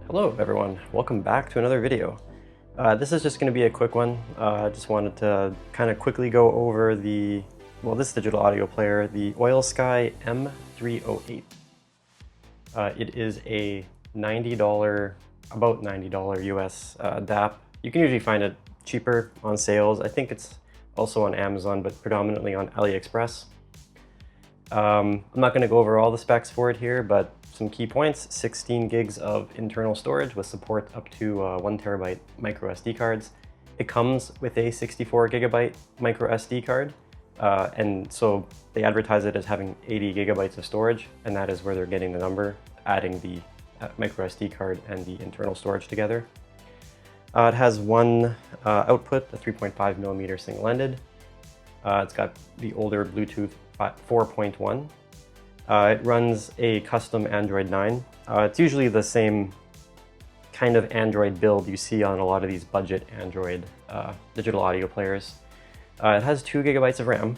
Hello everyone, welcome back to another video. This is just going to be a quick one. I just wanted to kind of quickly go over this digital audio player, the Oilsky M308. It is a $90, about $90 US DAP. You can usually find it cheaper on sales. I think it's also on Amazon, but predominantly on AliExpress. I'm not going to go over all the specs for it here, but some key points: 16 gigs of internal storage with support up to 1 terabyte micro SD cards. It comes with a 64 gigabyte micro SD card, and so they advertise it as having 80 gigabytes of storage, and that is where they're getting the number, adding the micro SD card and the internal storage together. It has one output, a 3.5 millimeter single-ended. It's got the older Bluetooth 4.1. It runs a custom Android 9. It's usually the same kind of Android build you see on a lot of these budget Android digital audio players. It has 2 gigabytes of RAM.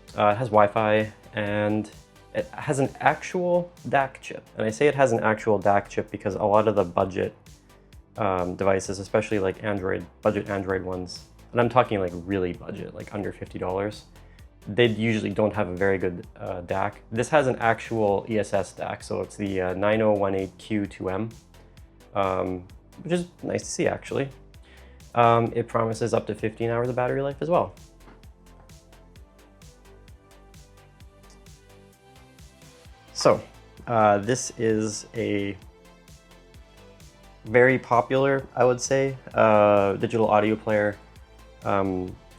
It has Wi-Fi, and it has an actual DAC chip. And I say it has an actual DAC chip because a lot of the budget devices, especially like budget Android ones, and I'm talking like really budget, like under $50, they usually don't have a very good DAC. This has an actual ESS DAC, so it's the 9018Q2M, which is nice to see actually. It promises up to 15 hours of battery life as well. So this is a very popular, I would say, digital audio player.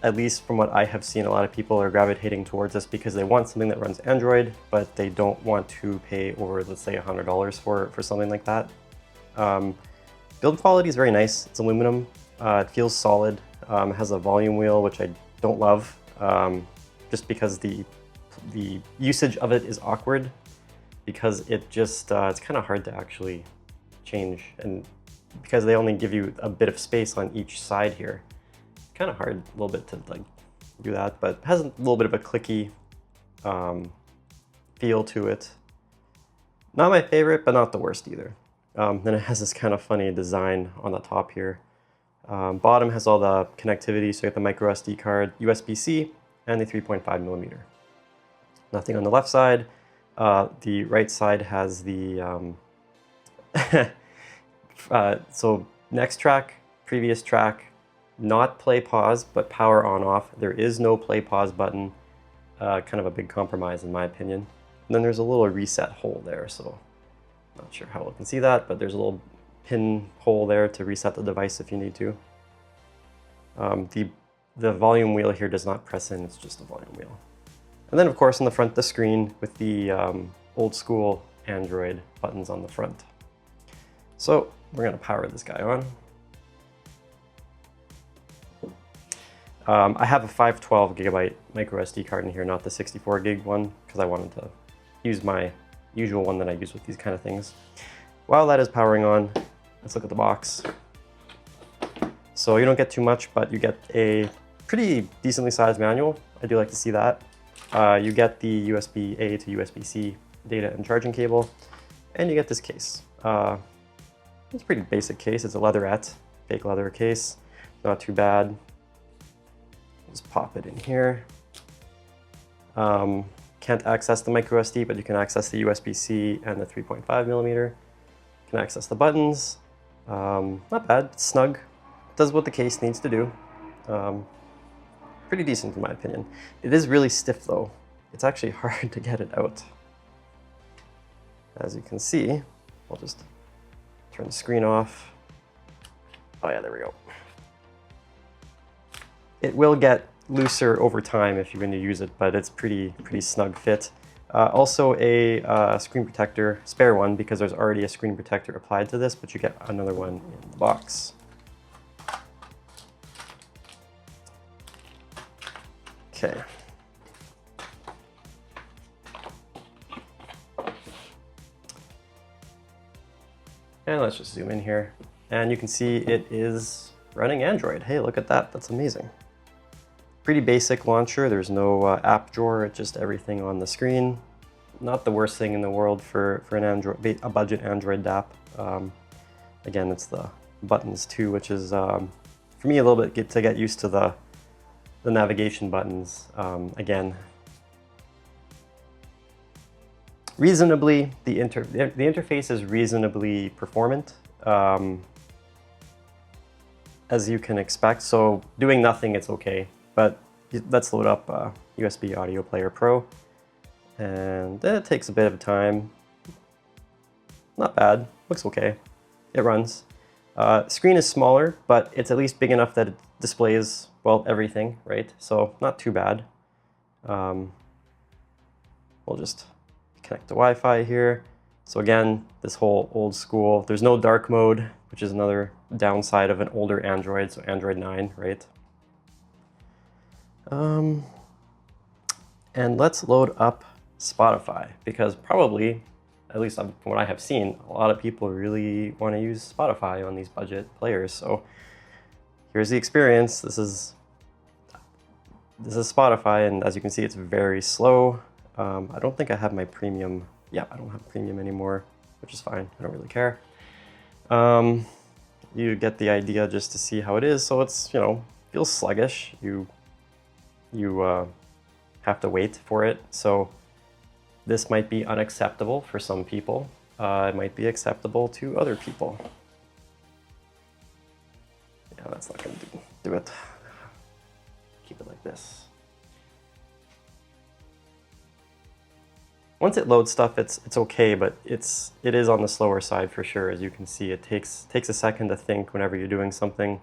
At least from what I have seen, a lot of people are gravitating towards this because they want something that runs Android, but they don't want to pay over, let's say, $100 for something like that. Build quality is very nice. It's aluminum. It feels solid. It has a volume wheel, which I don't love, just because the usage of it is awkward, because it just it's kind of hard to actually change, and because they only give you a bit of space on each side here. Kind of hard a little bit to like do that, but it has a little bit of a clicky feel to it. Not my favorite, but not the worst either. Then it has this kind of funny design on the top here. Bottom has all the connectivity, so you have the micro SD card, USB-C, and the 3.5 millimeter. Nothing on the left side. The right side has the so next track, previous track. Not play pause, but power on off. There is no play pause button. Kind of a big compromise in my opinion. And then there's a little reset hole there, so not sure how well you can see that, but there's a little pin hole there to reset the device if you need to. The volume wheel here does not press in, it's just a volume wheel. And then of course on the front, the screen with the old school Android buttons on the front. So we're gonna power this guy on. I have a 512 gigabyte micro SD card in here, not the 64 gig one, because I wanted to use my usual one that I use with these kind of things. While that is powering on, let's look at the box. So you don't get too much, but you get a pretty decently sized manual. I do like to see that. You get the USB-A to USB-C data and charging cable, and you get this case. It's a pretty basic case. It's a leatherette, fake leather case. Not too bad. Just pop it in here. Can't access the micro SD, but you can access the USB-C and the 3.5 millimeter. You can access the buttons. Not bad, it's snug. Does what the case needs to do. Pretty decent in my opinion. It is really stiff though. It's actually hard to get it out. As you can see, I'll just turn the screen off. Oh yeah, there we go. It will get looser over time if you're going to use it, but it's pretty snug fit. Also a screen protector, spare one, because there's already a screen protector applied to this, but you get another one in the box. Okay. And let's just zoom in here. And you can see it is running Android. Hey, look at that, that's amazing. Pretty basic launcher. There's no app drawer, it's just everything on the screen. not the worst thing in the world for an Android, a budget Android DAP. Again, it's the buttons too, which is for me a little bit to get used to the navigation buttons. Again, reasonably, the interface is reasonably performant, as you can expect. So doing nothing, it's okay. But let's load up USB Audio Player Pro, and it takes a bit of time. Not bad, looks okay. It runs. Screen is smaller, but it's at least big enough that it displays, well, everything, right? So not too bad. We'll just connect to Wi-Fi here. So again, this whole old school, there's no dark mode, which is another downside of an older Android, so Android 9, right? And let's load up Spotify, because probably, at least from what I have seen, a lot of people really want to use Spotify on these budget players. So here's the experience. This is Spotify, and as you can see, it's very slow. I don't think I have my premium. Yeah, I don't have premium anymore, which is fine. I don't really care. You get the idea just to see how it is. So it's, you know, feels sluggish. You have to wait for it. So this might be unacceptable for some people. It might be acceptable to other people. Yeah, that's not going to do it. Keep it like this. Once it loads stuff, it's okay, but it is on the slower side for sure. As you can see, it takes a second to think whenever you're doing something.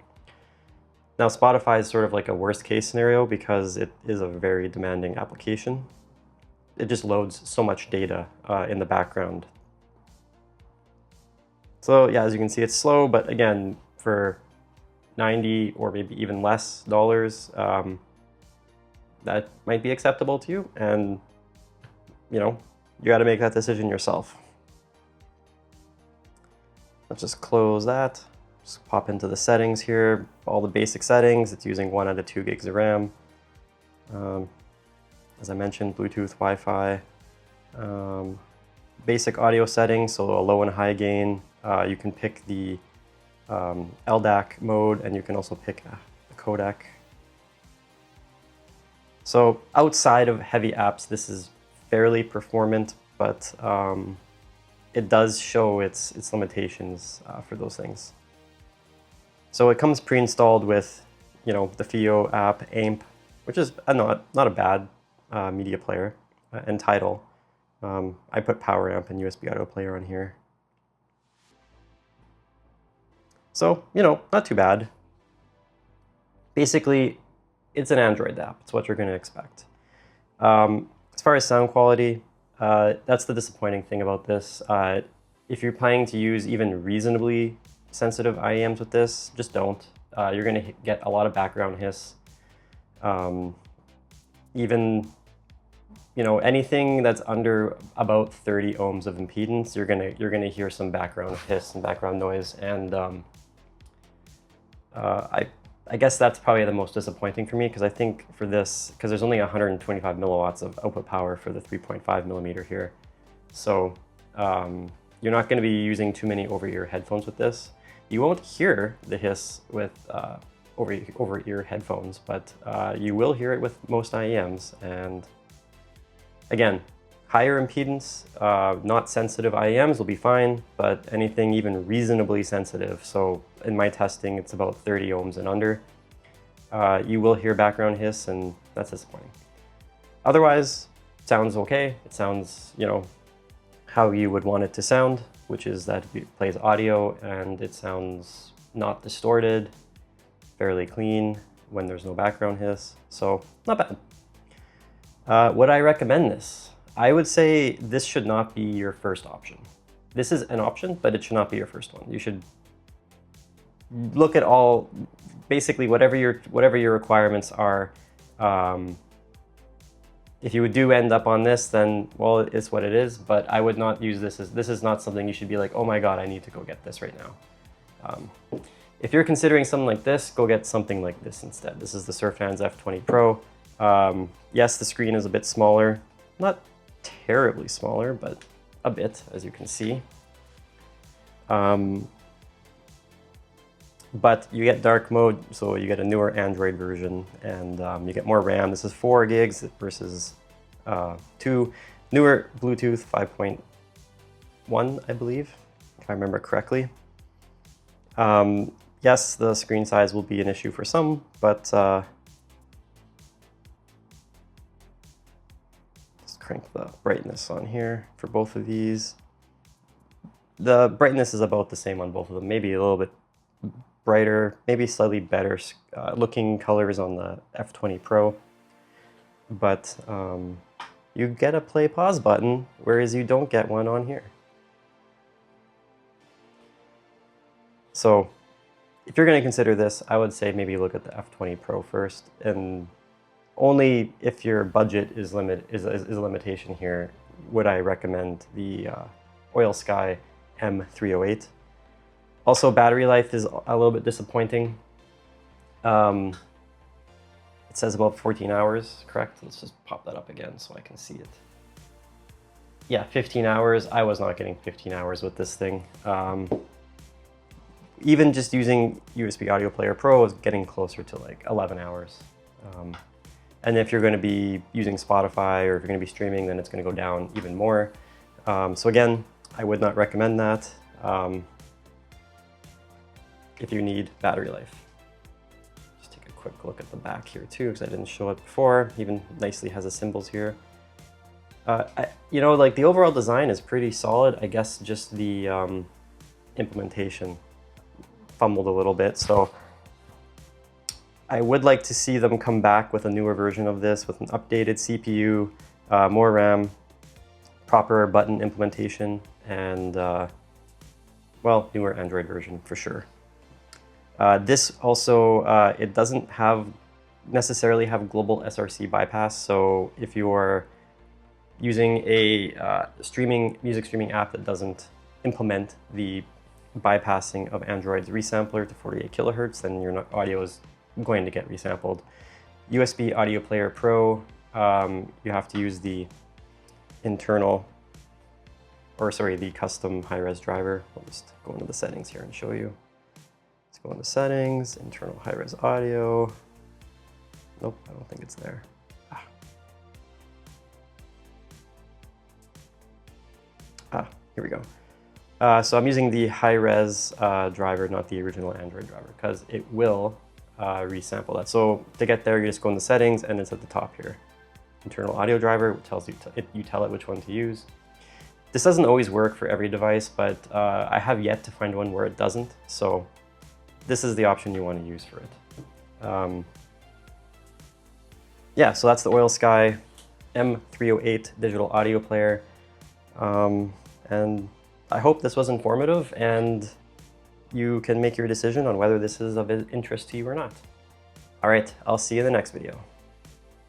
Now, Spotify is sort of like a worst case scenario because it is a very demanding application. It just loads so much data in the background. So yeah, as you can see, it's slow, but again, for $90 or maybe even less dollars, that might be acceptable to you. And you know, you got to make that decision yourself. Let's just close that. Just pop into the settings here. All the basic settings. It's using 1 out of 2 gigs of RAM. As I mentioned, Bluetooth, Wi-Fi. Basic audio settings, so a low and high gain. You can pick the LDAC mode, and you can also pick the codec. So outside of heavy apps, this is fairly performant, but it does show its limitations for those things. So it comes pre-installed with, you know, the FIO app, AMP, which is not a bad media player, and Tidal. I put Power Amp and USB Audio Player on here. So, you know, not too bad. Basically, it's an Android app. It's what you're going to expect. As far as sound quality, that's the disappointing thing about this. If you're planning to use even reasonably sensitive IEMs with this, just don't. You're going to get a lot of background hiss. Even, you know, anything that's under about 30 ohms of impedance, you're gonna hear some background hiss and background noise. And I guess that's probably the most disappointing for me, because I think for this, because there's only 125 milliwatts of output power for the 3.5 millimeter here. So you're not going to be using too many over-ear headphones with this. You won't hear the hiss with over-ear headphones, but you will hear it with most IEMs. And again, higher impedance, not sensitive IEMs will be fine, but anything even reasonably sensitive, so in my testing it's about 30 ohms and under, you will hear background hiss, and that's disappointing. Otherwise, it sounds okay. It sounds, you know, how you would want it to sound, which is that it plays audio and it sounds not distorted, fairly clean when there's no background hiss, so not bad. Would I recommend this? I would say this should not be your first option. This is an option, but it should not be your first one. You should look at all, basically whatever your requirements are. If you do end up on this, then, well, it's what it is, but I would not use this this is not something you should be like, oh my God, I need to go get this right now. If you're considering something like this, go get something like this instead. This is the Surfans F20 Pro. Yes, the screen is a bit smaller, not terribly smaller, but a bit, as you can see. But you get dark mode, so you get a newer Android version, and you get more RAM. This is 4 gigs versus 2. Newer Bluetooth 5.1, I believe, if I remember correctly. Yes, the screen size will be an issue for some, but let's crank the brightness on here for both of these. The brightness is about the same on both of them, maybe a little bit brighter, maybe slightly better looking colors on the F20 Pro, but you get a play pause button, whereas you don't get one on here. So if you're going to consider this, I would say maybe look at the F20 Pro first, and only if your budget is a limitation here would I recommend the Oilsky M308. Also, battery life is a little bit disappointing. It says about 14 hours, correct? Let's just pop that up again so I can see it. Yeah, 15 hours. I was not getting 15 hours with this thing. Even just using USB Audio Player Pro is getting closer to like 11 hours. And if you're going to be using Spotify or if you're going to be streaming, then it's going to go down even more. So again, I would not recommend that if you need battery life. Just take a quick look at the back here too, because I didn't show it before. Even nicely has the symbols here. You know, like the overall design is pretty solid. I guess just the implementation fumbled a little bit. So I would like to see them come back with a newer version of this with an updated CPU, more RAM, proper button implementation, and well, newer Android version for sure. This also, it doesn't necessarily have global SRC bypass. So if you're using a music streaming app that doesn't implement the bypassing of Android's resampler to 48 kilohertz, then your audio is going to get resampled. USB Audio Player Pro, you have to use the internal, or sorry, the custom high-res driver. I'll just go into the settings here and show you. Let's go into settings, internal high-res audio. Nope, I don't think it's there. Here we go. So I'm using the high-res driver, not the original Android driver, because it will resample that. So to get there, you just go in the settings, and it's at the top here. Internal audio driver, which tells you, you tell it which one to use. This doesn't always work for every device, but I have yet to find one where it doesn't. So this is the option you want to use for it. Yeah, so that's the Oilsky M308 digital audio player. And I hope this was informative and you can make your decision on whether this is of interest to you or not. All right, I'll see you in the next video.